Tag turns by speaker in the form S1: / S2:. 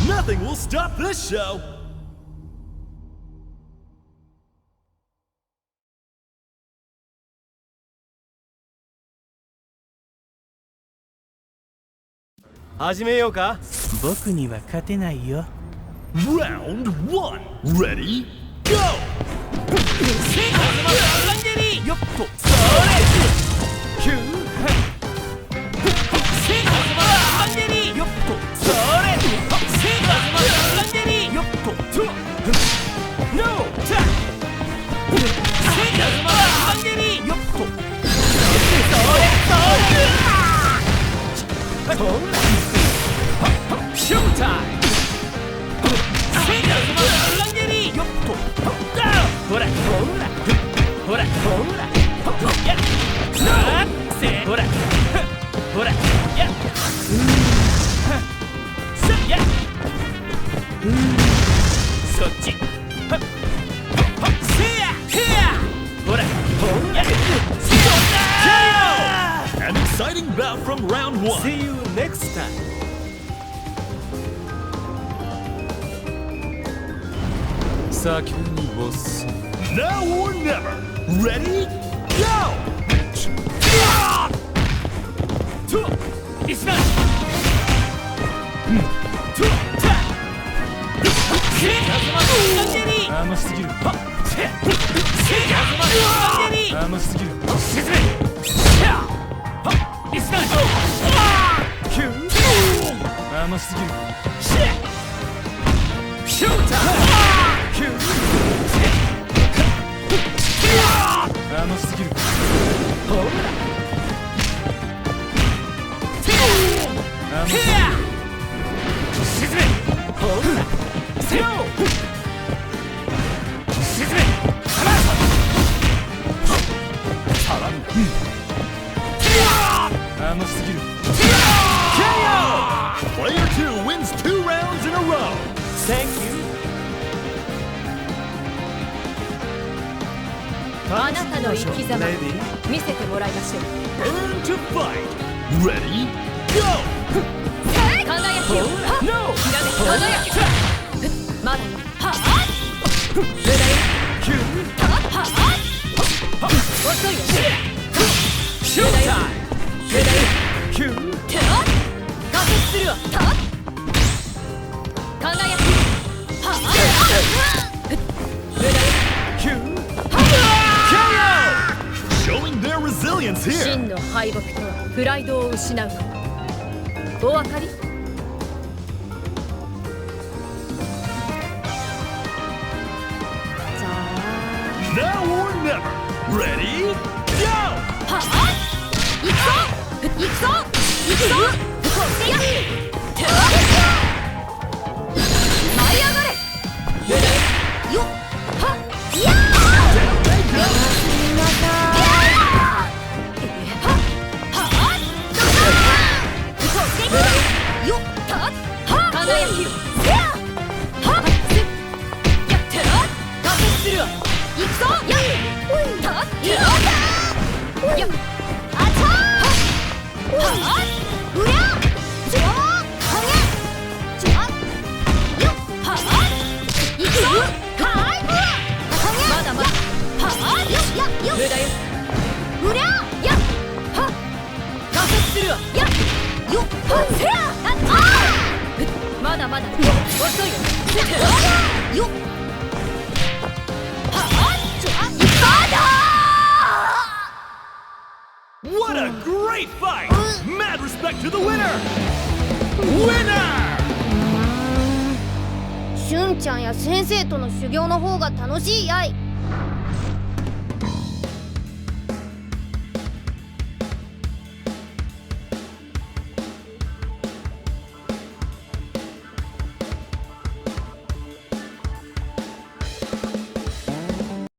S1: Nothing will stop this show!
S2: 始めようか。僕には勝てないよ。
S1: Round 1 Ready? Go!
S2: よっとそれキューよっとそれよっとノータよっとショータイムよっとほらほらほらほらやっほらほらやっさやっそっちせやへやほらほらやっ
S1: An exciting bout from round 1.
S2: See you next time.
S1: Now or never. Ready? Go!
S2: It's not.
S1: Player 2 wins 2 rounds in a row.
S2: Thank you.
S3: あなたの生き様見せてもらいましょう。
S1: Earn to fight. Ready? Go!
S3: 輝きよ。
S2: No.
S3: ひらめき輝き。まだよ。はあ。無駄よ。
S2: キュー。
S3: はあ。遅いよ。
S2: ショータイム。
S3: 無駄よ。
S2: キュー。
S3: 加速するわ。輝き。はあ。無駄よ。
S2: キュー。
S1: Showing their resilience here.
S3: 真の敗北とはプライドを失うこと。お分かり？さあ。
S1: Now or never. Ready? Go!
S3: はあ。行くぞ。行くぞ。行くぞ。やっ。舞い上がれ。無駄よ。はっ。いやー。まだまだ遅いよ。よっ。
S1: What a great fight! Mad respect to the winner! Winner!
S4: しゅんちゃんや先生との修行の方が楽しいやい。